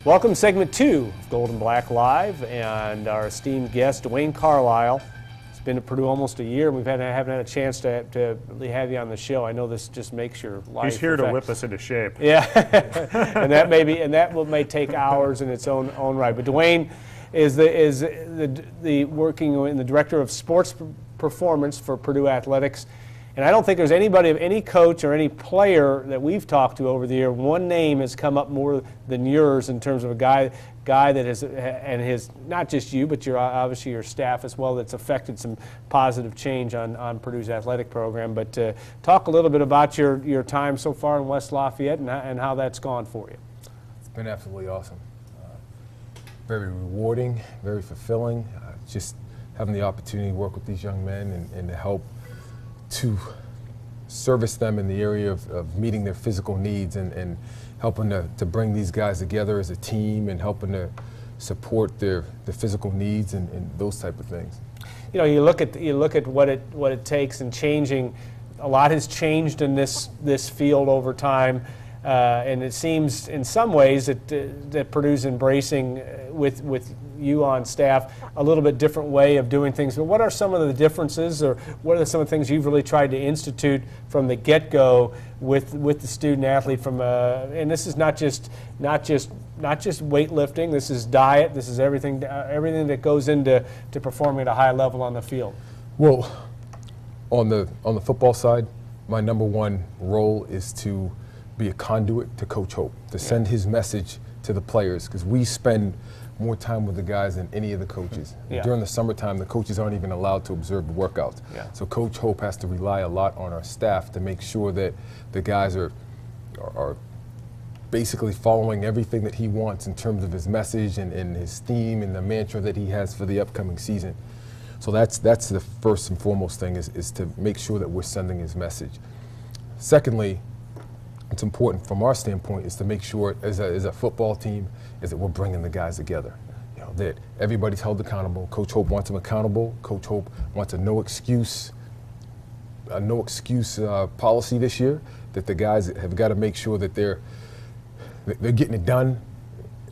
Welcome to segment 2 of Gold and Black Live, and our esteemed guest, Dwayne Carlisle. He's been at Purdue almost a year, and haven't had a chance to really have you on the show. I know this just makes your life. He's here to whip us into shape. Yeah, and that may take hours in its own right. But Dwayne is the working in the director of sports performance for Purdue Athletics. And I don't think there's any coach or any player that we've talked to over the year, one name has come up more than yours in terms of a guy that has, and his, not just you, but obviously your staff as well, that's affected some positive change on Purdue's athletic program. But talk a little bit about your time so far in West Lafayette and how that's gone for you. It's been absolutely awesome. Very rewarding, very fulfilling. Just having the opportunity to work with these young men and to help to service them in the area of meeting their physical needs and helping to bring these guys together as a team and helping to support their physical needs and those type of things. You know, you look at what it takes and changing. A lot has changed in this field over time, and it seems in some ways that Purdue's embracing with you on staff a little bit different way of doing things. But what are some of the differences, or what are some of the things you've really tried to institute from the get-go with the student athlete? And this is not just weightlifting. This is diet. This is everything that goes into performing at a high level on the field. Well, on the football side, my number one role is to be a conduit to Coach Hope, to send his message to the players, because we spend more time with the guys than any of the coaches. Yeah. During the summertime, the coaches aren't even allowed to observe the workouts. Yeah. So Coach Hope has to rely a lot on our staff to make sure that the guys are basically following everything that he wants in terms of his message and his theme and the mantra that he has for the upcoming season. So that's the first and foremost thing is to make sure that we're sending his message. Secondly, it's important from our standpoint is to make sure as a football team is that we're bringing the guys together. You know, that everybody's held accountable. Coach Hope wants them accountable. Coach Hope wants a no excuse policy this year, that the guys have got to make sure that they're getting it done,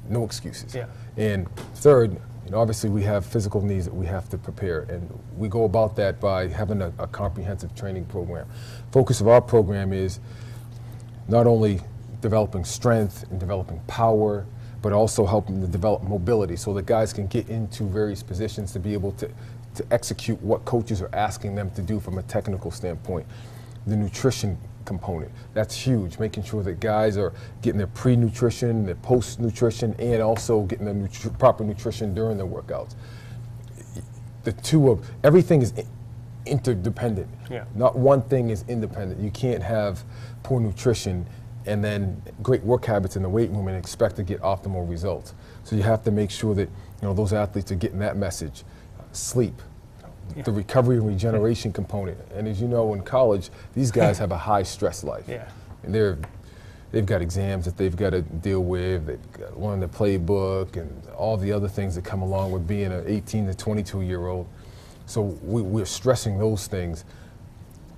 no excuses. Yeah. And third, obviously we have physical needs that we have to prepare, and we go about that by having a comprehensive training program. Focus of our program is not only developing strength and developing power, but also helping to develop mobility so that guys can get into various positions to be able to execute what coaches are asking them to do from a technical standpoint. The nutrition component, that's huge, making sure that guys are getting their pre-nutrition, their post-nutrition, and also getting the proper nutrition during their workouts. Everything is interdependent. Yeah. Not one thing is independent. You can't have poor nutrition and then great work habits in the weight room and expect to get optimal results. So you have to make sure that those athletes are getting that message. Sleep, the recovery and regeneration component. And as you know, in college, these guys have a high stress life. Yeah. And they've got exams that they've got to deal with. They've got to learn the playbook and all the other things that come along with being an 18 to 22-year-old. So we're stressing those things,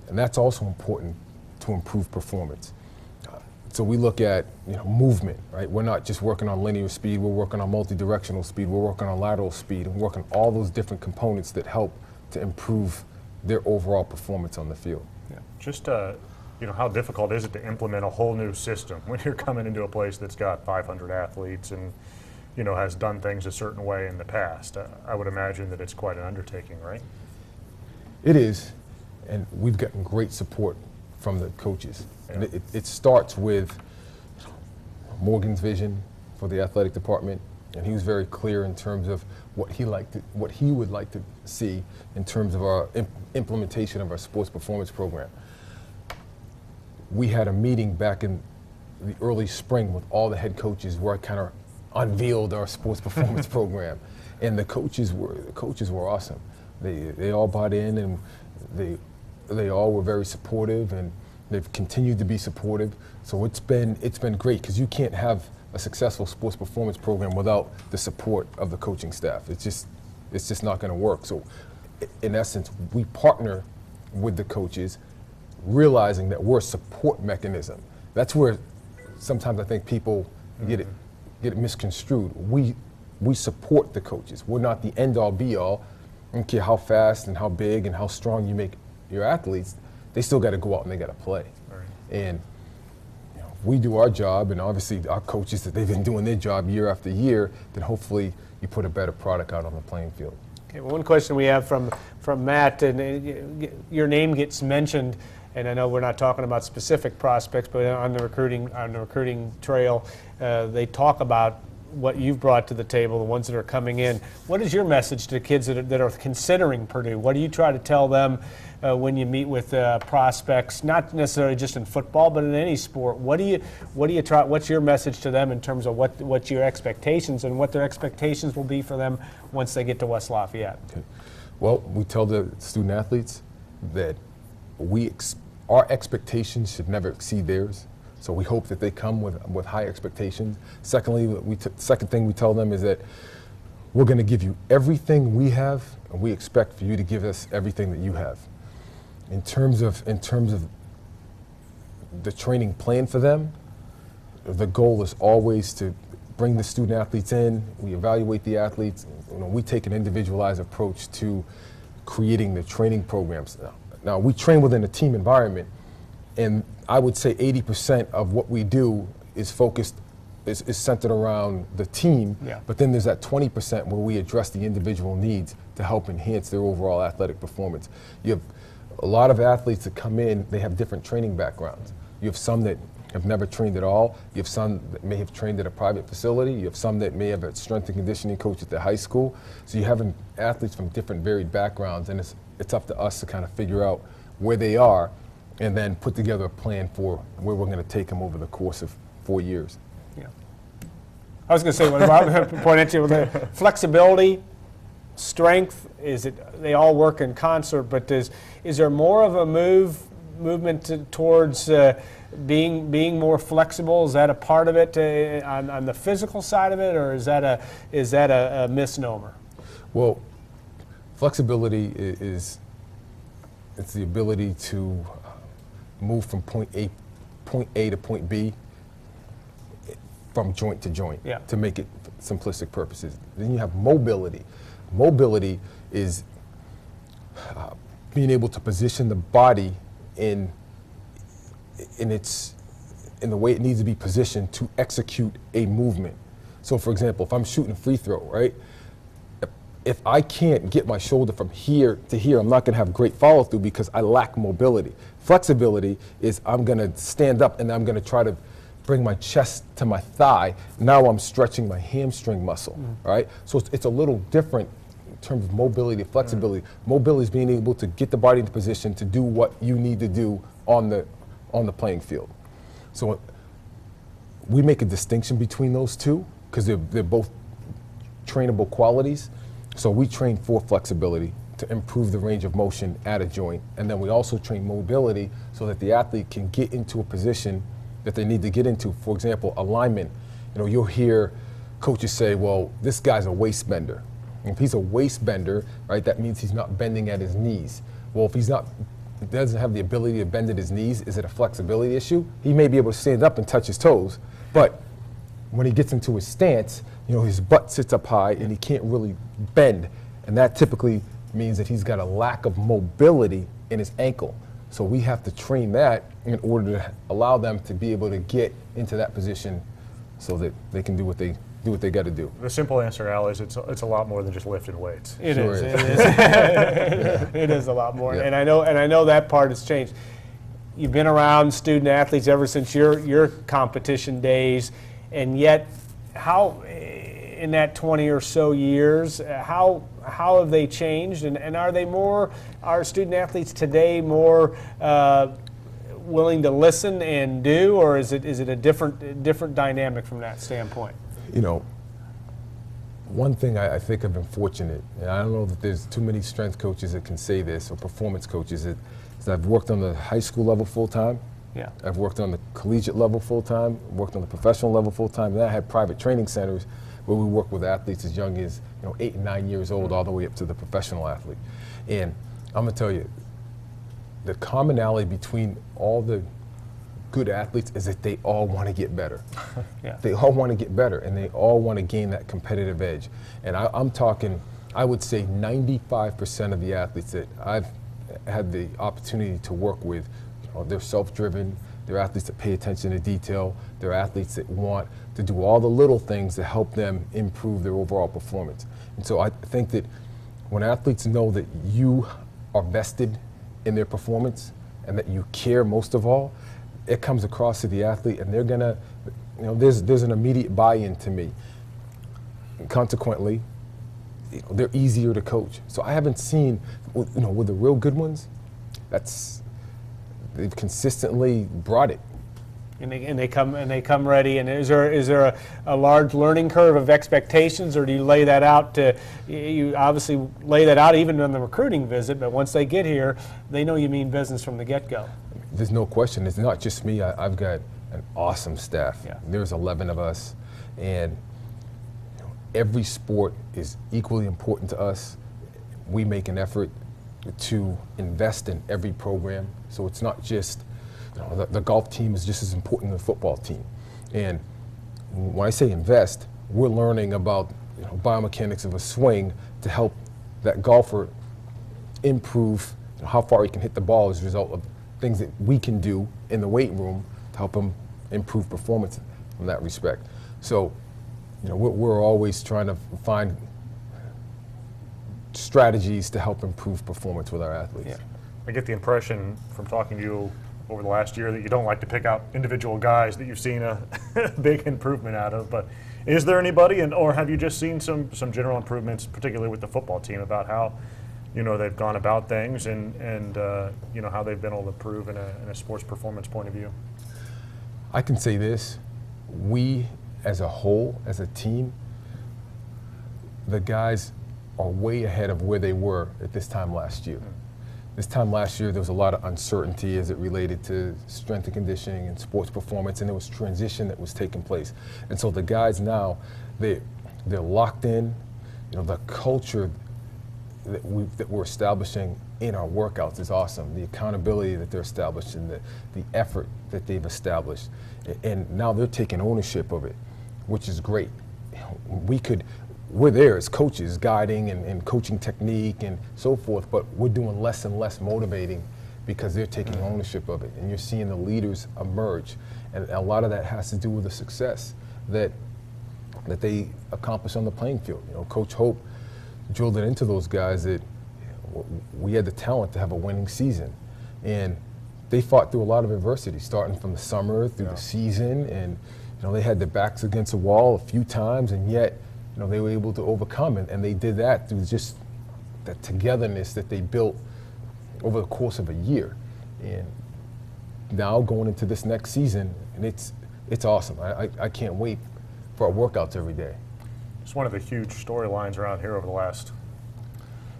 and that's also important to improve performance. So we look at movement, right? We're not just working on linear speed, we're working on multi-directional speed, we're working on lateral speed, and working on all those different components that help to improve their overall performance on the field. Yeah. Just how difficult is it to implement a whole new system when you're coming into a place that's got 500 athletes and has done things a certain way in the past? I would imagine that it's quite an undertaking, right? It is, and we've gotten great support from the coaches. Yeah. And it starts with Morgan's vision for the athletic department, and he was very clear in terms of what he would like to see in terms of our implementation of our sports performance program. We had a meeting back in the early spring with all the head coaches where I kind of unveiled our sports performance program, and the coaches were awesome. They all bought in, and they all were very supportive, and they've continued to be supportive. So it's been great, because you can't have a successful sports performance program without the support of the coaching staff. It's just not going to work. So in essence, we partner with the coaches, realizing that we're a support mechanism. That's where sometimes I think people get it get it misconstrued. We support the coaches. We're not the end-all, be-all. I don't care how fast and how big and how strong you make your athletes, they still got to go out and they got to play. Right. And we do our job, and obviously our coaches, that they've been doing their job year after year, then hopefully you put a better product out on the playing field. Okay, well, one question we have from Matt, and your name gets mentioned, and I know we're not talking about specific prospects, but on the recruiting trail, they talk about what you've brought to the table, the ones that are coming in. What is your message to kids that are considering Purdue? What do you try to tell them when you meet with prospects, not necessarily just in football, but in any sport? What do you try? What's your message to them in terms of what your expectations and what their expectations will be for them once they get to West Lafayette? Okay. Well, we tell the student athletes that our expectations should never exceed theirs. So we hope that they come with high expectations. Secondly, second thing we tell them is that we're going to give you everything we have, and we expect for you to give us everything that you have. In terms of the training plan for them, the goal is always to bring the student athletes in. We evaluate the athletes. We take an individualized approach to creating the training programs. Now we train within a team environment, and I would say 80% of what we do is centered around the team, Yeah. but then there's that 20% where we address the individual needs to help enhance their overall athletic performance. You have a lot of athletes that come in, they have different training backgrounds. You have some that have never trained at all. You have some that may have trained at a private facility. You have some that may have a strength and conditioning coach at the high school. So you're having athletes from different varied backgrounds, and it's up to us to kind of figure out where they are and then put together a plan for where we're going to take them over the course of 4 years. Yeah. I was going to say, what about point at you, the flexibility, strength, they all work in concert, but is there more of a movement towards being more flexible? Is that a part of it on the physical side of it, or is that a misnomer? Well, flexibility is the ability to move from point A to point B from joint to joint, Yeah. to make it simplistic purposes. Then you have mobility. Mobility is being able to position the body in the way it needs to be positioned to execute a movement. So for example, if I'm shooting a free throw, right? If I can't get my shoulder from here to here, I'm not going to have great follow through because I lack mobility. Flexibility is I'm going to stand up and I'm going to try to bring my chest to my thigh. Now I'm stretching my hamstring muscle, right? So it's a little different in terms of mobility and flexibility. Mobility is being able to get the body into position to do what you need to do on the playing field. So we make a distinction between those two because they're both trainable qualities. So we train for flexibility to improve the range of motion at a joint, and then we also train mobility so that the athlete can get into a position that they need to get into. For example, alignment. You'll hear coaches say, well, this guy's a waist bender. And if he's a waist bender, right, that means he's not bending at his knees. Well, if he doesn't have the ability to bend at his knees, is it a flexibility issue? He may be able to stand up and touch his toes, but when he gets into his stance, his butt sits up high and he can't really bend. And that typically means that he's got a lack of mobility in his ankle. So we have to train that in order to allow them to be able to get into that position so that they can do what they got to do. The simple answer, Al, is it's a lot more than just lifting weights. It Sure is. is. It is. It is a lot more, Yeah. and I know that part has changed. You've been around student athletes ever since your competition days, and yet, how in that 20 or so years, how have they changed, and are student athletes today more willing to listen and do, or is it a different dynamic from that standpoint? One thing I think I've been fortunate, and I don't know that there's too many strength coaches that can say this, or performance coaches, is I've worked on the high school level full time. Yeah. I've worked on the collegiate level full time, worked on the professional level full time, and then I had private training centers where we work with athletes as young as 8 and 9 years old, all the way up to the professional athlete. And I'm gonna tell you, the commonality between all the good athletes is that they all want to get better. Yeah. They all want to get better, and they all want to gain that competitive edge. And I'm talking, I would say 95% of the athletes that I've had the opportunity to work with, they're self-driven, they're athletes that pay attention to detail, they're athletes that want to do all the little things to help them improve their overall performance. And so I think that when athletes know that you are vested in their performance and that you care most of all, it comes across to the athlete, and they're gonna, there's an immediate buy-in to me. And consequently, they're easier to coach. So I haven't seen, with the real good ones, they've consistently brought it. And they come ready. And is there a large learning curve of expectations, or do you lay that out you obviously lay that out even on the recruiting visit, but once they get here, they know you mean business from the get-go? There's no question. It's not just me. I've got an awesome staff. Yeah. There's 11 of us, and every sport is equally important to us. We make an effort to invest in every program, so it's not just the golf team is just as important as the football team. And when I say invest, we're learning about biomechanics of a swing to help that golfer improve how far he can hit the ball as a result of things that we can do in the weight room to help him improve performance in that respect. So, we're always trying to find strategies to help improve performance with our athletes. Yeah. I get the impression from talking to you over the last year that you don't like to pick out individual guys that you've seen a big improvement out of, but is there anybody, or have you just seen some general improvements, particularly with the football team, about how they've gone about things and how they've been able to improve in a sports performance point of view? I can say this, we as a whole, as a team, the guys are way ahead of where they were at this time last year. This time last year, there was a lot of uncertainty as it related to strength and conditioning and sports performance, and there was transition that was taking place. And so the guys now, they're locked in. The culture that we're establishing in our workouts is awesome. The accountability that they're establishing, the effort that they've established, and now they're taking ownership of it, which is great. We're there as coaches, guiding and coaching technique and so forth, but we're doing less and less motivating because they're taking ownership of it. And you're seeing the leaders emerge. And a lot of that has to do with the success that they accomplish on the playing field. Coach Hope drilled it into those guys that we had the talent to have a winning season. And they fought through a lot of adversity, starting from the summer through the season. And they had their backs against the wall a few times, and yet they were able to overcome it, and they did that through just that togetherness that they built over the course of a year. And now going into this next season, and it's awesome. I can't wait for our workouts every day. It's one of the huge storylines around here over the last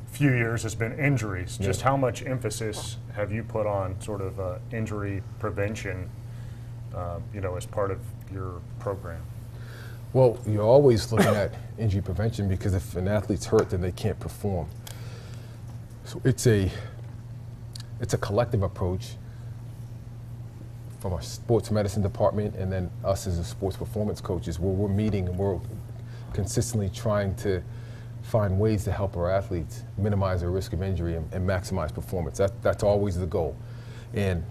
few years has been injuries. Yeah. Just how much emphasis have you put on sort of injury prevention, as part of your program? Well, you're always looking at injury prevention, because if an athlete's hurt, then they can't perform. So it's a collective approach from our sports medicine department, and then us as a sports performance coaches, where we're meeting and we're consistently trying to find ways to help our athletes minimize their risk of injury and maximize performance. That's always the goal. And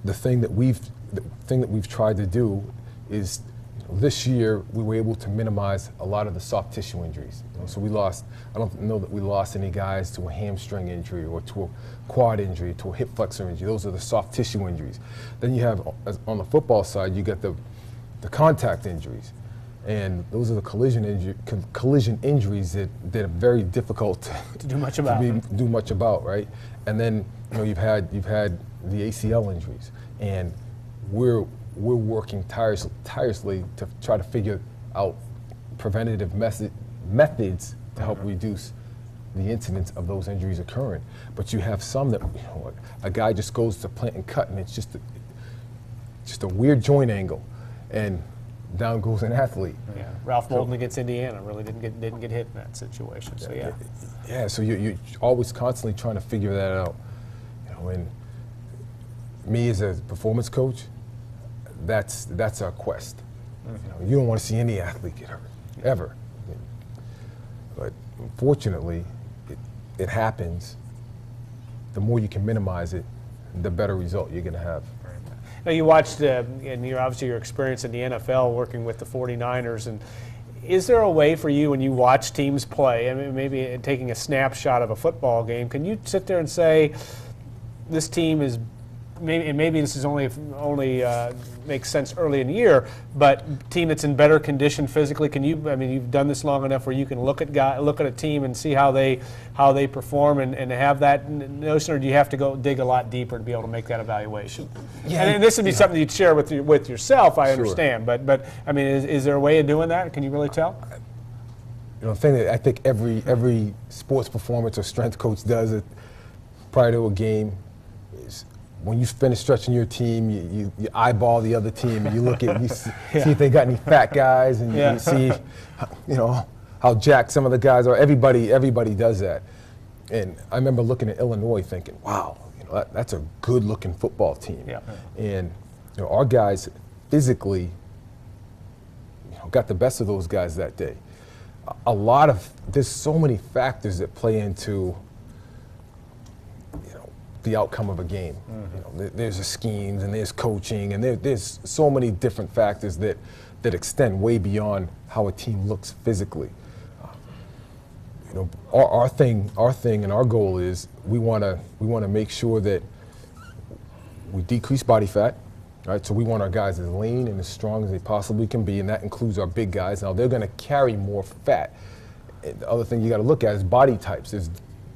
the thing that we've tried to do is, this year we were able to minimize a lot of the soft tissue injuries. So I don't know that we lost any guys to a hamstring injury or to a quad injury, to a hip flexor injury. Those are the soft tissue injuries. Then you have, on the football side, you got the contact injuries. And those are the collision injuries that are very difficult To do much about. do much about, right? And then you've had the ACL injuries, and we're working tirelessly to try to figure out preventative methods to help reduce the incidence of those injuries occurring. But you have some that a guy just goes to plant and cut, and it's just a weird joint angle, and down goes an athlete. Yeah, Ralph Moulton against Indiana really didn't get hit in that situation. So yeah. Yeah, so you're always constantly trying to figure that out, and me as a performance coach, that's our quest. You don't want to see any athlete get hurt, ever. But unfortunately, it happens. The more you can minimize it, the better result you're going to have. Now you watched, and obviously your experience in the NFL working with the 49ers, and is there a way for you when you watch teams play, I mean, maybe taking a snapshot of a football game, can you sit there and say, this team is, maybe this is only makes sense early in the year, but team that's in better condition physically, can you, I mean, you've done this long enough where you can look at a team and see how they perform and have that notion, or do you have to go dig a lot deeper to be able to make that evaluation? Yeah, and this would be something you'd share with yourself, I understand, but I mean, is there a way of doing that? Can you really tell? You know, the thing that I think every sports performance or strength coach does it prior to a game is, when you finish stretching your team, you eyeball the other team, and you look at, see if they got any fat guys, and you see, you know, how jacked some of the guys are. Everybody does that. And I remember looking at Illinois thinking, wow, you know, that's a good-looking football team. Yeah. And you know, our guys physically, you know, got the best of those guys that day. There's so many factors that play into, you know, the outcome of a game. You know, there's the schemes, and there's coaching, and there's so many different factors that extend way beyond how a team looks physically. You know, our thing, and our goal is we want to make sure that we decrease body fat. Right, so we want our guys as lean and as strong as they possibly can be, and that includes our big guys. Now they're going to carry more fat. And the other thing you got to look at is body types. There's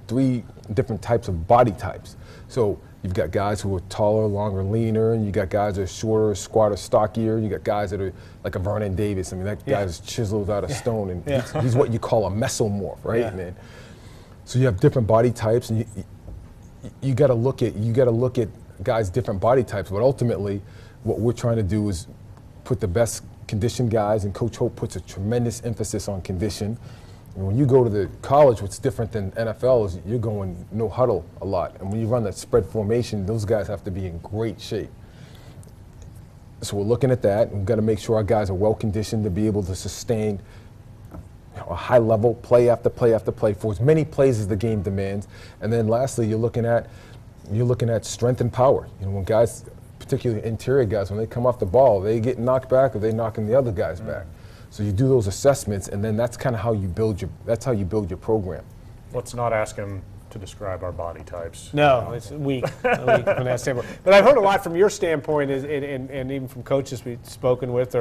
3 different types of body types. So you've got guys who are taller, longer, leaner, and you got guys that are shorter, squatter, stockier. You got guys that are like a Vernon Davis. I mean, that guy's chiseled out of stone, and he's what you call a mesomorph, right, man? So you have different body types, and you got to look at guys' different body types. But ultimately, what we're trying to do is put the best conditioned guys, and Coach Hope puts a tremendous emphasis on condition. And when you go to the college, what's different than NFL is you're going no huddle a lot. And when you run that spread formation, those guys have to be in great shape. So we're looking at that, and we've got to make sure our guys are well conditioned to be able to sustain, you know, a high level play after play after play for as many plays as the game demands. And then lastly, you're looking at strength and power. You know, when guys, particularly interior guys, when they come off the ball, they get knocked back or they knocking the other guys back. So you do those assessments, and then that's kind of how you build your program. Let's not ask him to describe our body types. No, it's weak from that standpoint. But I've heard a lot from your standpoint, and even from coaches we've spoken with,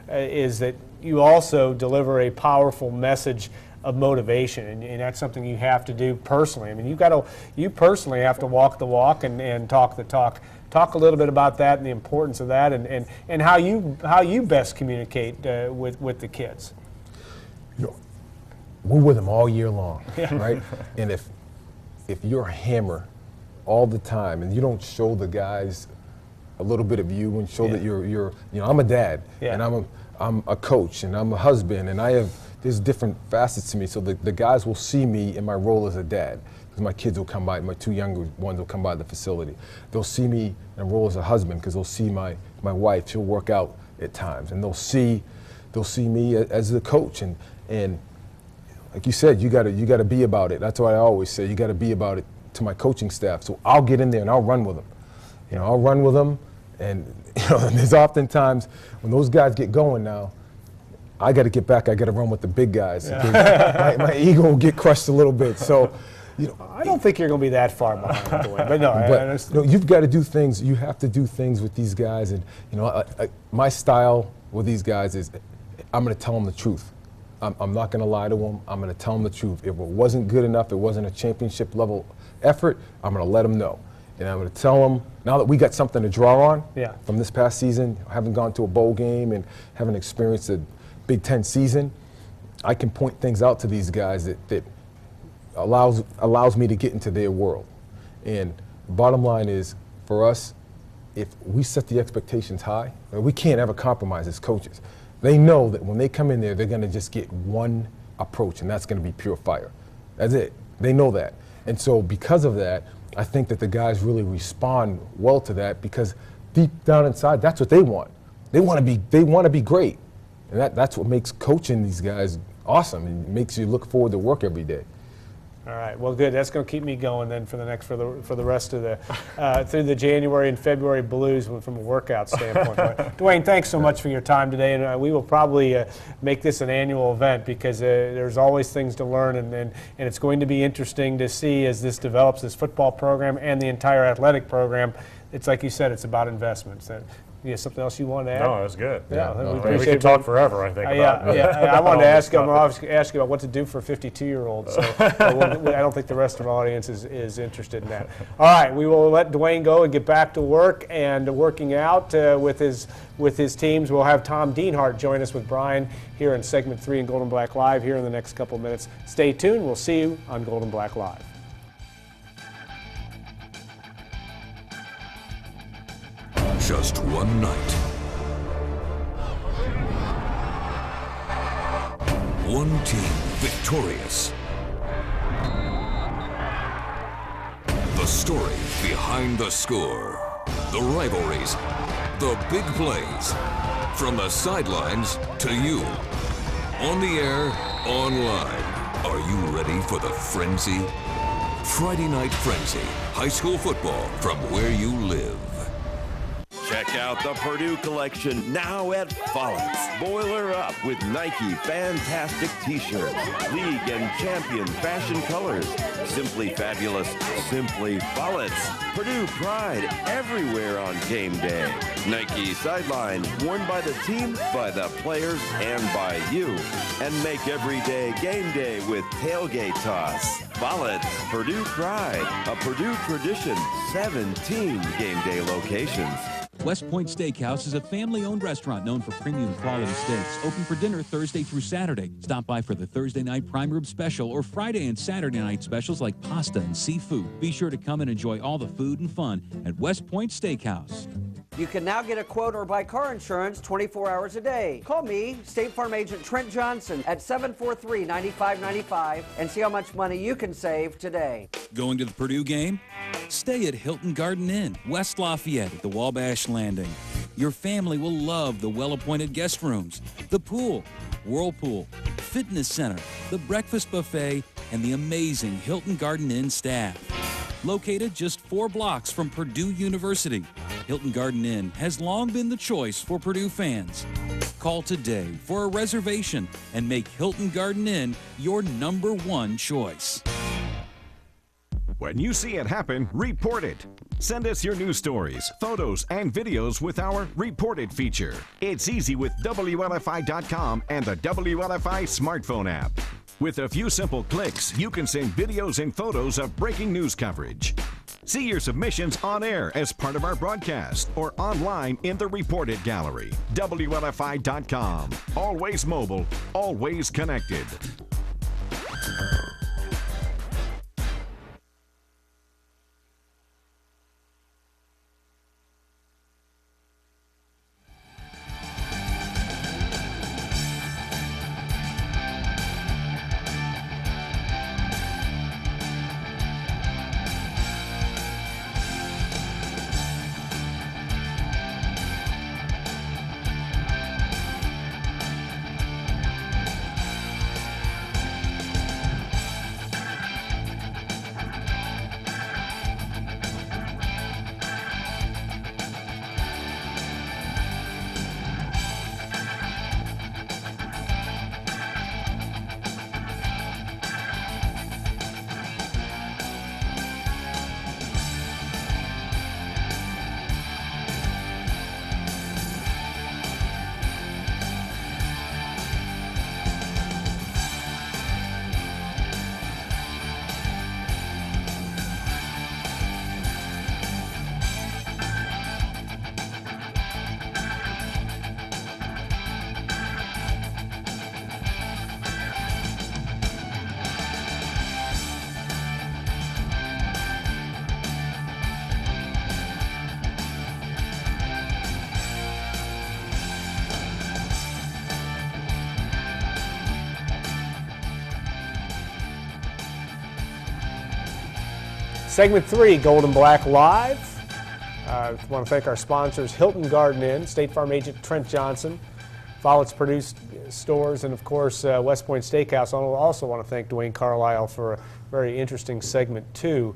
is that you also deliver a powerful message of motivation, and that's something you have to do personally. I mean, you personally have to walk the walk and talk the talk. Talk a little bit about that and the importance of that, and how you best communicate with the kids. You know, we're with them all year long, right? And if you're a hammer all the time and you don't show the guys a little bit of you and show that you're you know, I'm a dad, and I'm a coach, and I'm a husband, and there's different facets to me, so the guys will see me in my role as a dad. Because my kids will come by, my 2 younger ones will come by the facility. They'll see me in a role as a husband, because they'll see my wife, she'll work out at times, and they'll see me as the coach, and like you said, you gotta be about it. That's what I always say, you gotta be about it to my coaching staff. So I'll get in there and I'll run with them. You know, I'll run with them, and you know, and there's oftentimes when those guys get going now, I got to get back. I got to run with the big guys. My ego will get crushed a little bit. So, you know, I don't think you're going to be that far behind, but no. You know, you've got to do things. You have to do things with these guys, and you know, my style with these guys is, I'm going to tell them the truth. I'm not going to lie to them. I'm going to tell them the truth. If it wasn't good enough, it wasn't a championship level effort, I'm going to let them know. And I'm going to tell them, now that we got something to draw on from this past season, having gone to a bowl game and having experienced a Big Ten season, I can point things out to these guys that allows me to get into their world. And the bottom line is, for us, if we set the expectations high, we can't ever compromise as coaches. They know that when they come in there, they're going to just get one approach, and that's going to be pure fire. That's it. They know that. And so because of that, I think that the guys really respond well to that because deep down inside, that's what they want. They want to be great. And that's what makes coaching these guys awesome and makes you look forward to work every day. All right. Well, good. That's going to keep me going then for the rest of the through the January and February blues from a workout standpoint. But, Dwayne, thanks so much for your time today, and we will probably make this an annual event because there's always things to learn, and it's going to be interesting to see as this develops, this football program and the entire athletic program. It's like you said, it's about investments. You have something else you want to add? No, that's good. Yeah, no, we We appreciate could it. talk forever, I think. about I wanted to all ask this you. I'm stuff. going to ask you about what to do for a 52-year-old. So I don't think the rest of our audience is interested in that. All right, we will let Dwayne go and get back to work and working out with his teams. We'll have Tom Dienhart join us with Brian here in segment 3 in Golden Black Live here in the next couple of minutes. Stay tuned. We'll see you on Golden Black Live. Just one night. One team victorious. The story behind the score. The rivalries. The big plays. From the sidelines to you. On the air, online. Are you ready for the frenzy? Friday Night Frenzy. High school football from where you live. Check out the Purdue collection now at Follett's. Boiler up with Nike Fantastic T-shirts, League and Champion fashion colors. Simply fabulous, simply Follett's. Purdue pride everywhere on game day. Nike sideline, worn by the team, by the players, and by you. And make every day game day with tailgate toss. Follett's, Purdue pride, a Purdue tradition, 17 game day locations. West Point Steakhouse is a family-owned restaurant known for premium quality steaks. Open for dinner Thursday through Saturday. Stop by for the Thursday night prime rib special or Friday and Saturday night specials like pasta and seafood. Be sure to come and enjoy all the food and fun at West Point Steakhouse. You can now get a quote or buy car insurance 24 hours a day. Call me, State Farm Agent Trent Johnson, at 743-9595 and see how much money you can save today. Going to the Purdue game? Stay at Hilton Garden Inn, West Lafayette at the Wabash Landing. Your family will love the well-appointed guest rooms, the pool, whirlpool, fitness center, the breakfast buffet, and the amazing Hilton Garden Inn staff. Located just 4 blocks from Purdue University, Hilton Garden Inn has long been the choice for Purdue fans. Call today for a reservation and make Hilton Garden Inn your #1 choice. When you see it happen, report it. Send us your news stories, photos, and videos with our Report It feature. It's easy with WLFI.com and the WLFI smartphone app. With a few simple clicks, you can send videos and photos of breaking news coverage. See your submissions on air as part of our broadcast or online in the Report It gallery. WLFI.com. Always mobile, always connected. Segment 3, Gold and Black Live. I want to thank our sponsors, Hilton Garden Inn, State Farm agent Trent Johnson, Follett's Purdue Stores, and of course West Point Steakhouse. I also want to thank Dwayne Carlisle for a very interesting segment 2.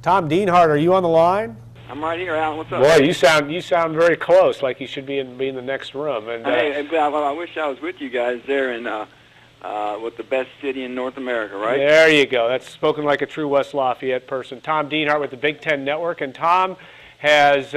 Tom Dienhart, are you on the line? I'm right here, Alan. What's up? Boy, you sound very close, like you should be in the next room. And hey, well, I wish I was with you guys there in with the best city in North America, right? There you go. That's spoken like a true West Lafayette person. Tom Dienhart with the Big Ten Network, and Tom has,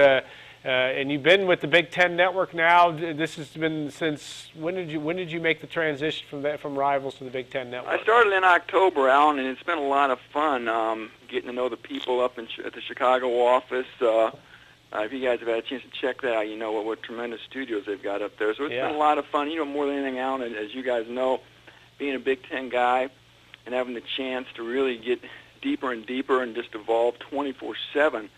and you've been with the Big Ten Network now. This has been since when did you make the transition from Rivals to the Big Ten Network? I started in October, Alan, and it's been a lot of fun getting to know the people up at the Chicago office. If you guys have had a chance to check that out, you know what tremendous studios they've got up there. So it's been a lot of fun. You know, more than anything, Alan, as you guys know, being a Big Ten guy and having the chance to really get deeper and deeper and just evolve 24/7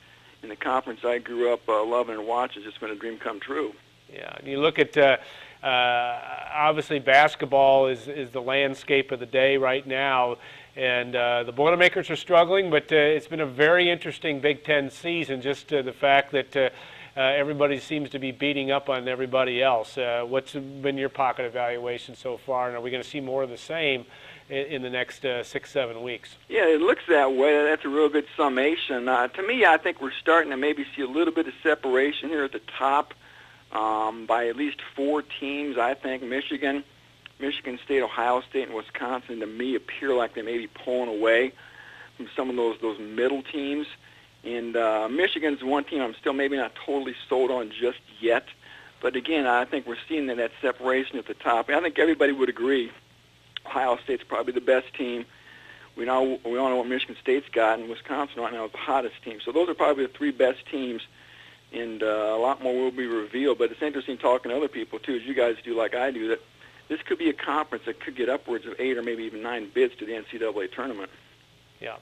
in the conference I grew up loving and watching, has just been a dream come true. Yeah, and you look at obviously basketball is the landscape of the day right now, and the Boilermakers are struggling, but it's been a very interesting Big Ten season. Just the fact that everybody seems to be beating up on everybody else. What's been your pocket evaluation so far, and are we going to see more of the same in the next 6-7 weeks? Yeah, it looks that way. That's a real good summation. To me, I think we're starting to maybe see a little bit of separation here at the top by at least 4 teams. I think Michigan State, Ohio State, and Wisconsin, to me, appear like they may be pulling away from some of those middle teams. And Michigan's one team I'm still maybe not totally sold on just yet. But again, I think we're seeing that separation at the top. I think everybody would agree Ohio State's probably the best team. We all know what Michigan State's got, and Wisconsin right now is the hottest team. So those are probably the 3 best teams, and a lot more will be revealed. But it's interesting talking to other people, too, as you guys do like I do, that this could be a conference that could get upwards of 8 or maybe even 9 bids to the NCAA tournament. Yeah.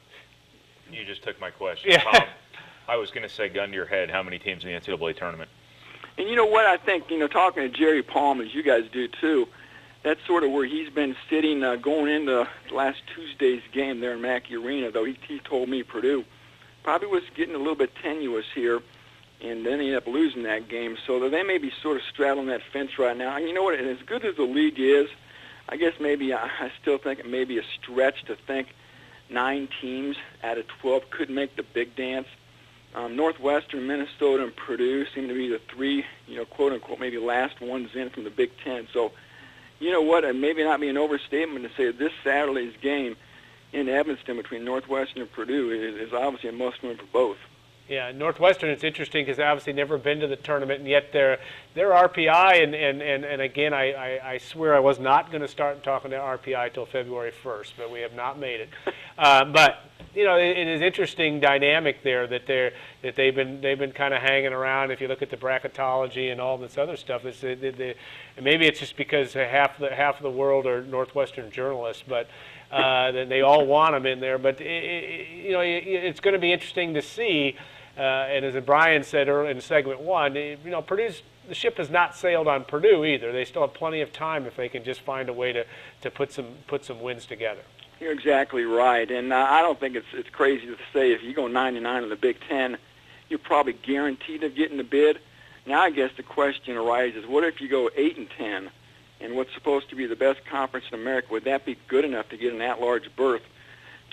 You just took my question. Yeah. Tom, I was going to say, gun to your head, how many teams in the NCAA tournament? And you know what? I think, talking to Jerry Palm, as you guys do too, that's sort of where he's been sitting going into last Tuesday's game there in Mackey Arena, though he told me Purdue probably was getting a little bit tenuous here, and then he ended up losing that game. So they may be sort of straddling that fence right now. And you know what? As good as the league is, I guess maybe I still think it may be a stretch to think 9 teams out of 12 could make the big dance. Northwestern, Minnesota, and Purdue seem to be the 3, quote-unquote, maybe last ones in from the Big Ten. So, you know what, and maybe not be an overstatement to say this Saturday's game in Evanston between Northwestern and Purdue is obviously a must-win for both. Yeah, Northwestern, it's interesting because obviously never been to the tournament, and yet their RPI, and again, I swear I was not going to start talking to RPI till February 1st, but we have not made it. But it is interesting dynamic there that they've been kind of hanging around. If you look at the bracketology and all this other stuff, maybe it's just because half of the world are Northwestern journalists, but then they all want them in there. But it's going to be interesting to see. And as Brian said earlier in segment 1, the ship has not sailed on Purdue either. They still have plenty of time if they can just find a way to put some wins together. You're exactly right, and I don't think it's crazy to say if you go 9-9 in the Big Ten, you're probably guaranteed of getting the bid. Now I guess the question arises: what if you go 8-10, and what's supposed to be the best conference in America, would that be good enough to get an at-large berth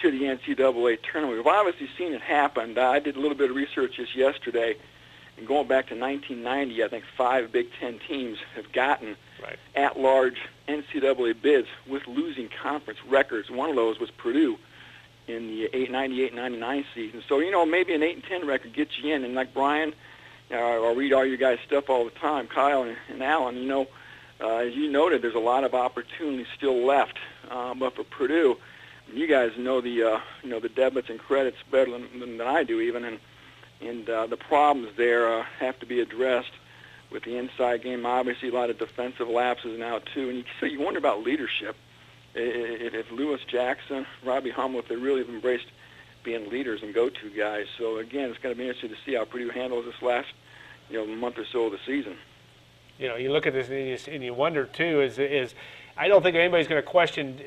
to the NCAA tournament? We've obviously seen it happen. I did a little bit of research just yesterday, and going back to 1990, I think 5 Big Ten teams have gotten at-large NCAA bids with losing conference records. One of those was Purdue in the 98-99 season. So, maybe an 8-10 record gets you in. And like Brian, I read all your guys' stuff all the time, Kyle and Alan, as you noted, there's a lot of opportunity still left. But for Purdue, you guys know the debits and credits better than I do even, and the problems there have to be addressed with the inside game. Obviously, a lot of defensive lapses now too, and you wonder about leadership. If Lewis Jackson, Robbie Hummel, if they really have embraced being leaders and go-to guys. So again, it's going to be interesting to see how Purdue handles this last month or so of the season. You look at this and you wonder too is I don't think anybody's going to question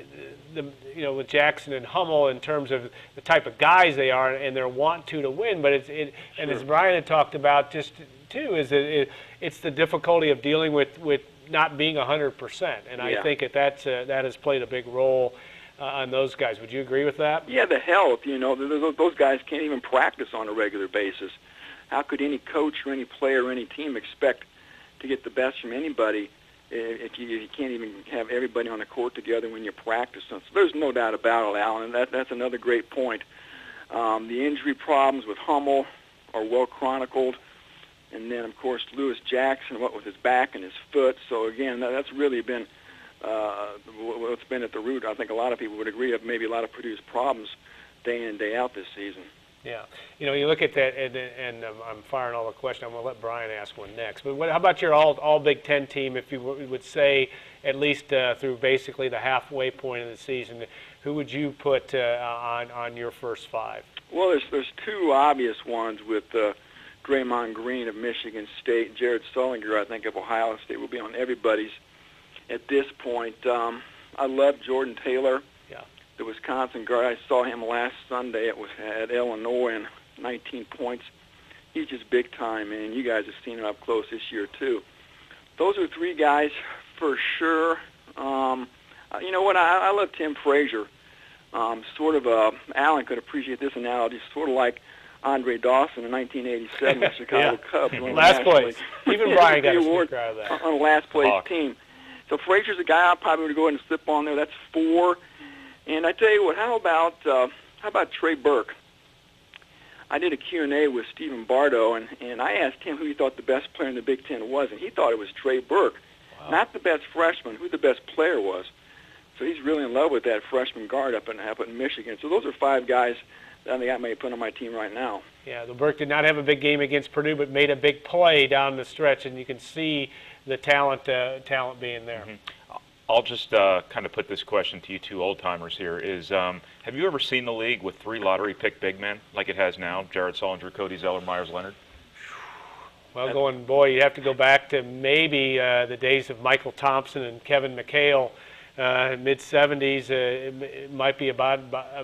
with Jackson and Hummel in terms of the type of guys they are and their want to win. But and as Brian had talked about just too, is that it's the difficulty of dealing with not being 100%. And I think that has played a big role on those guys. Would you agree with that? Yeah, the health. Those guys can't even practice on a regular basis. How could any coach or any player or any team expect to get the best from anybody if you can't even have everybody on the court together when you practice? So there's no doubt about it, Alan. That's another great point. The injury problems with Hummel are well chronicled. And then, of course, Lewis Jackson, what with his back and his foot. So, again, that's really been what's been at the root. I think a lot of people would agree of maybe a lot of Purdue's problems day in and day out this season. Yeah. You look at that, and I'm firing all the questions. I'm going to let Brian ask one next. But how about your all Big Ten team, if you would say, at least through basically the halfway point of the season, who would you put on your first five? Well, there's two obvious ones with Draymond Green of Michigan State, Jared Sullinger, I think, of Ohio State will be on everybody's at this point. I love Jordan Taylor, the Wisconsin guard. I saw him last Sunday at Illinois, and 19 points. He's just big time, and you guys have seen him up close this year too. Those are three guys for sure. You know what? I love Tim Frazier. Sort of Alan could appreciate this analogy, sort of like Andre Dawson in 1987 with Chicago Cubs. Last place. Even Brian got a award out of that. On the last place team. So Frazier's a guy I probably would go ahead and slip on there. That's 4. And I tell you what, how about Trey Burke? I did a Q&A with Stephen Bardo, and I asked him who he thought the best player in the Big Ten was, and he thought it was Trey Burke. Wow. Not the best freshman, who the best player was. So he's really in love with that freshman guard up in Michigan. So those are 5 guys that I think I may put on my team right now. Yeah, the Burke did not have a big game against Purdue, but made a big play down the stretch, and you can see the talent being there. Mm-hmm. I'll just kind of put this question to you two old-timers here. Have you ever seen the league with 3 lottery-picked big men like it has now, Jared Sullinger, Cody Zeller, Myers Leonard? Well, you have to go back to maybe the days of Michael Thompson and Kevin McHale, mid-'70s. It might be about,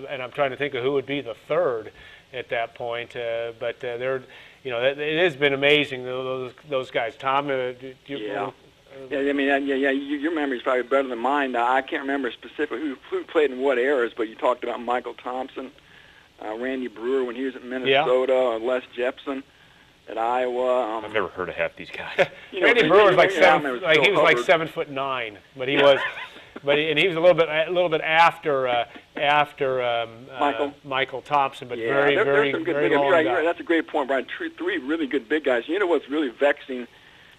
and I'm trying to think of who would be the third at that point. But they're, it has been amazing, those guys. Tom, Yeah, I mean, your memory's probably better than mine. I can't remember specifically who played in what eras, but you talked about Michael Thompson, Randy Brewer when he was at Minnesota, Les Jepson at Iowa. I've never heard of half these guys. Randy Brewer was like 7'9", but he was, and he was a little bit after Michael Thompson, but very long guy. You're right. That's a great point, Brian. 3 really good big guys. You know what's really vexing?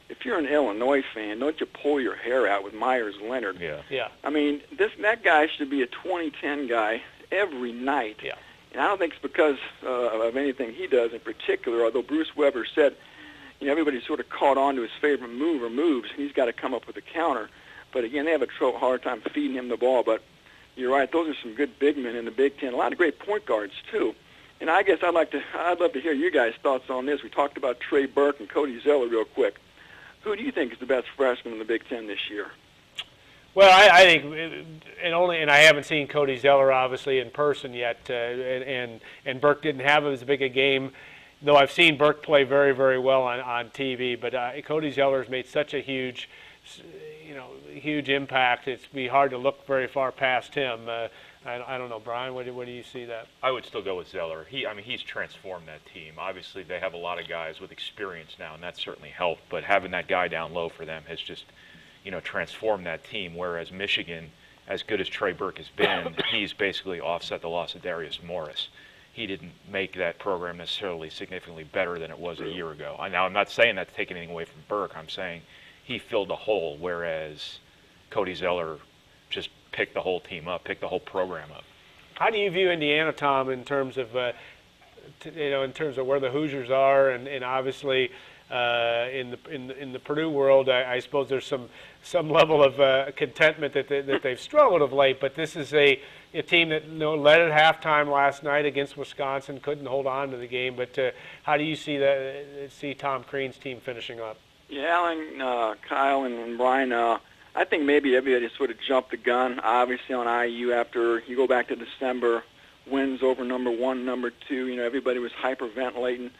If you're an Illinois fan, don't you pull your hair out with Myers Leonard? Yeah. I mean, that guy should be a 2010 guy every night. Yeah. And I don't think it's because of anything he does in particular, although Bruce Weber said, everybody sort of caught on to his favorite move or moves, and he's got to come up with a counter. But again, they have a hard time feeding him the ball. But you're right, those are some good big men in the Big Ten. A lot of great point guards, too. And I guess I'd love to hear you guys' thoughts on this. We talked about Trey Burke and Cody Zeller real quick. Who do you think is the best freshman in the Big Ten this year? Well, I think, and I haven't seen Cody Zeller obviously in person yet, and Burke didn't have as big a game, though I've seen Burke play very, very well on TV. But Cody Zeller's made such a huge impact. It'd be hard to look very far past him. I don't know, Brian. What do you see that? I would still go with Zeller. He's transformed that team. Obviously, they have a lot of guys with experience now, and that certainly helped. But having that guy down low for them has just, transformed that team. Whereas Michigan, as good as Trey Burke has been, he's basically offset the loss of Darius Morris. He didn't make that program necessarily significantly better than it was a year ago. Now, I'm not saying that to take anything away from Burke. I'm saying he filled a hole, whereas Cody Zeller just pick the whole team up, pick the whole program up. How do you view Indiana, Tom, in terms of where the Hoosiers are, and obviously in the Purdue world, I suppose there's some level of contentment that they've struggled of late. But this is a team that led at halftime last night against Wisconsin, couldn't hold on to the game. But how do you see Tom Crean's team finishing up? Yeah, Alan, Kyle, and Brian. I think maybe everybody sort of jumped the gun, obviously, on IU after you go back to December, wins over number 1, number 2. You know, everybody was hyperventilating,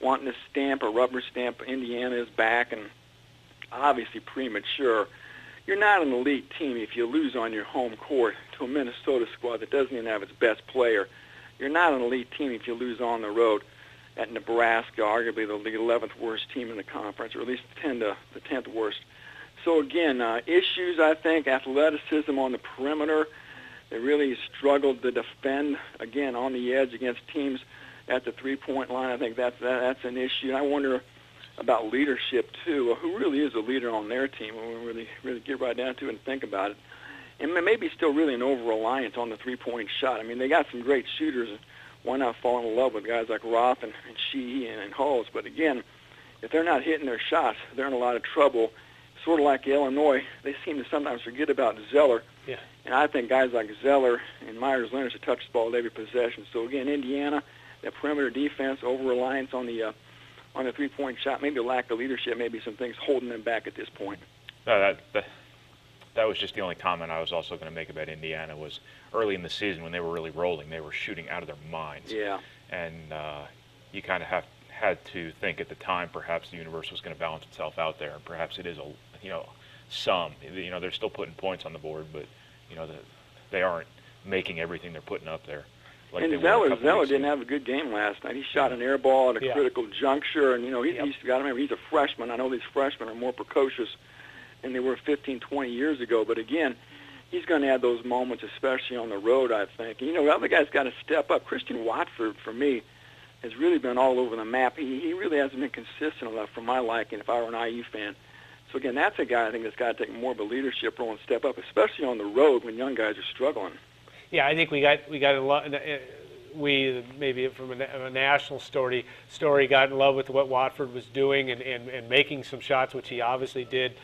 wanting to stamp a rubber stamp Indiana is back, and obviously premature. You're not an elite team if you lose on your home court to a Minnesota squad that doesn't even have its best player. You're not an elite team if you lose on the road at Nebraska, arguably the 11th worst team in the conference, or at least the 10th worst. So again, issues, I think, athleticism on the perimeter. They really struggled to defend, again, on the edge against teams at the three-point line. I think that's an issue. And I wonder about leadership, too. Who really is a leader on their team when we really get right down to it and think about it? And maybe still really an over-reliance on the three-point shot. I mean, they got some great shooters. Why not fall in love with guys like Roth and Sheehy and Hulls? But again, if they're not hitting their shots, they're in a lot of trouble. Sort of like Illinois, they seem to sometimes forget about Zeller. Yeah. And I think guys like Zeller and Myers-Leonard should touch the ball at every possession. So again, Indiana, that perimeter defense, over-reliance on the three-point shot, maybe a lack of leadership, maybe some things holding them back at this point. No, that was just the only comment I was also going to make about Indiana was early in the season when they were really rolling, they were shooting out of their minds. Yeah. And you kind of had to think at the time perhaps the universe was going to balance itself out there, and perhaps it is some. They're still putting points on the board, but they aren't making everything they're putting up there. Like and Zeller didn't have a good game last night. He shot an air ball at a critical juncture, and he's got to remember he's a freshman. I know these freshmen are more precocious than they were 15, 20 years ago, but again, he's going to have those moments, especially on the road, I think. And, the other guy's got to step up. Christian Watford, for me, has really been all over the map. He really hasn't been consistent enough for my liking if I were an IU fan. So, again, that's a guy I think that's got to take more of a leadership role and step up, especially on the road when young guys are struggling. Yeah, I think we got a lot. We maybe from a national story got in love with what Watford was doing and making some shots, which he obviously did.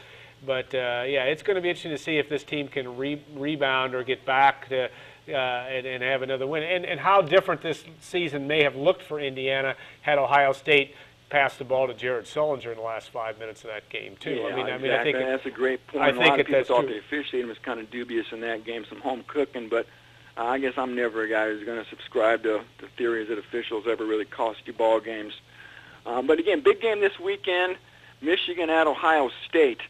But it's going to be interesting to see if this team can rebound or get back to and have another win. And how different this season may have looked for Indiana had Ohio State passed the ball to Jared Sullinger in the last 5 minutes of that game too. Yeah, exactly. I think that's a great point. I think a lot of people that's thought true. the officiating was kind of dubious in that game, some home cooking, but I guess I'm never a guy who's going to subscribe to the theories that officials ever really cost you ball games. But again, big game this weekend, Michigan at Ohio State.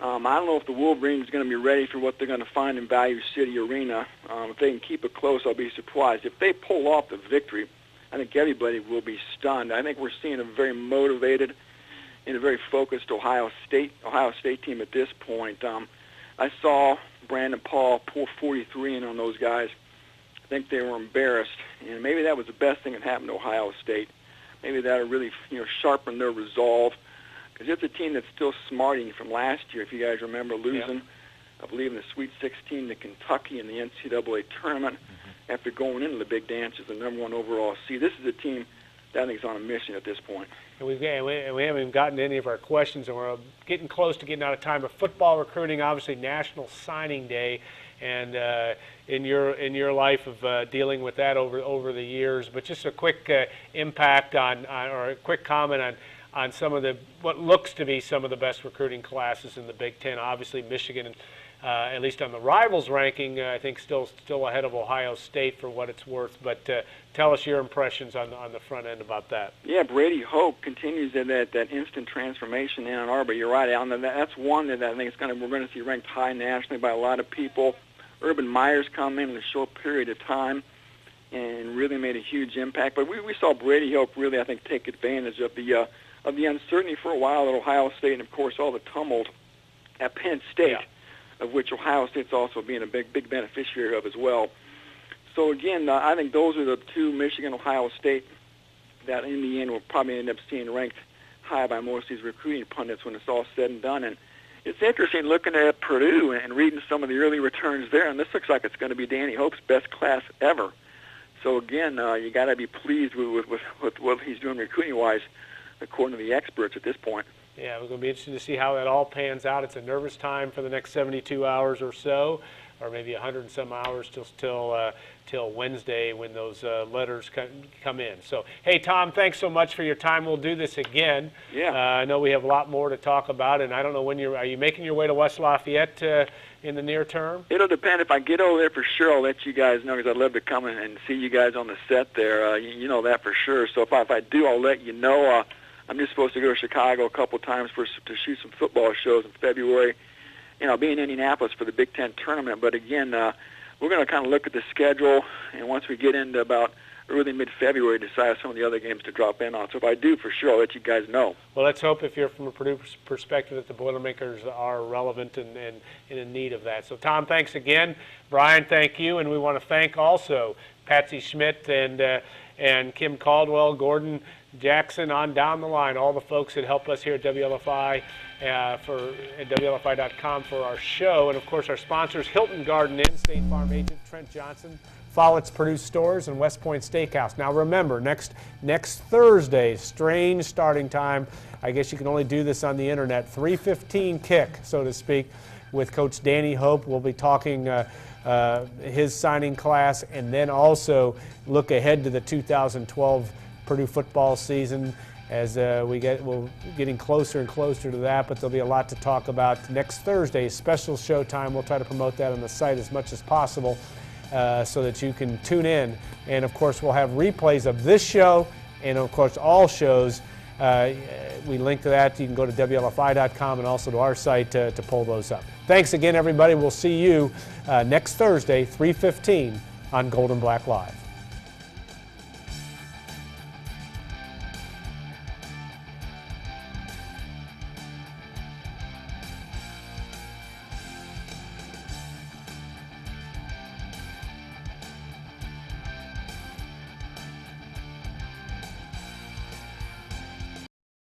I don't know if the Wolverines are going to be ready for what they're going to find in Value City Arena. If they can keep it close, I'll be surprised. If they pull off the victory, I think everybody will be stunned. I think we're seeing a very motivated and a very focused Ohio State team at this point. I saw Brandon Paul pour 43 in on those guys. I think they were embarrassed, and maybe that was the best thing that happened to Ohio State. Maybe that really sharpened their resolve, because it's a team that's still smarting from last year. If you guys remember losing, I believe in the Sweet 16 to Kentucky in the NCAA tournament after going into the big dance as the #1 overall seed. This is a team that I think is on a mission at this point. And we haven't even gotten to any of our questions, and we're getting close to getting out of time. But football recruiting, obviously National Signing Day, and in your life of dealing with that over the years. But just a quick impact on or a quick comment on some of what looks to be some of the best recruiting classes in the Big Ten. Obviously Michigan, at least on the Rivals ranking, I think still ahead of Ohio State for what it's worth. But tell us your impressions on the front end about that. Yeah, Brady Hoke continues in that instant transformation in Ann Arbor. You're right, Alan. That's one that I think we're going to see ranked high nationally by a lot of people. Urban Meyer's come in a short period of time and really made a huge impact. But we saw Brady Hoke really, I think, take advantage of the uncertainty for a while at Ohio State, and of course all the tumult at Penn State, of which Ohio State's also being a big beneficiary of as well. So again, I think those are the two, Michigan, Ohio State, that in the end will probably end up seeing ranked high by most of these recruiting pundits when it's all said and done. And it's interesting looking at Purdue and reading some of the early returns there, and this looks like it's going to be Danny Hope's best class ever. So again, you got to be pleased with what he's doing recruiting-wise, according to the experts at this point. Yeah, it's going to be interesting to see how that all pans out. It's a nervous time for the next 72 hours or so. or maybe 100 and some hours till Wednesday when those letters come in. So, hey, Tom, thanks so much for your time. We'll do this again. Yeah. I know we have a lot more to talk about, and I don't know when are you making your way to West Lafayette in the near term? It'll depend. If I get over there for sure, I'll let you guys know, because I'd love to come and see you guys on the set there. You know that for sure. So if I do, I'll let you know. I'm just supposed to go to Chicago a couple times to shoot some football shows in February. I'll be in Indianapolis for the Big Ten tournament. But again, we're going to kind of look at the schedule, and once we get into about early mid-February, decide some of the other games to drop in on. So if I do, for sure, I'll let you guys know. Well, let's hope, if you're from a Purdue perspective, that the Boilermakers are relevant and in need of that. So, Tom, thanks again. Brian, thank you. And we want to thank also Patsy Schmidt and Kim Caldwell, Gordon Jackson, on down the line, all the folks that help us here at WLFI at WLFI.com for our show. And, of course, our sponsors, Hilton Garden Inn, State Farm agent Trent Johnson, Follett's Purdue Stores, and West Point Steakhouse. Now, remember, next Thursday, strange starting time. I guess you can only do this on the internet. 3:15 kick, so to speak, with Coach Danny Hope. We'll be talking his signing class, and then also look ahead to the 2012 Purdue football season as we're getting closer and closer to that, but there'll be a lot to talk about next Thursday. Special showtime. We'll try to promote that on the site as much as possible so that you can tune in. And, of course, we'll have replays of this show and, of course, all shows. We link to that. You can go to WLFI.com and also to our site to pull those up. Thanks again, everybody. We'll see you next Thursday, 3:15 on Gold and Black Live.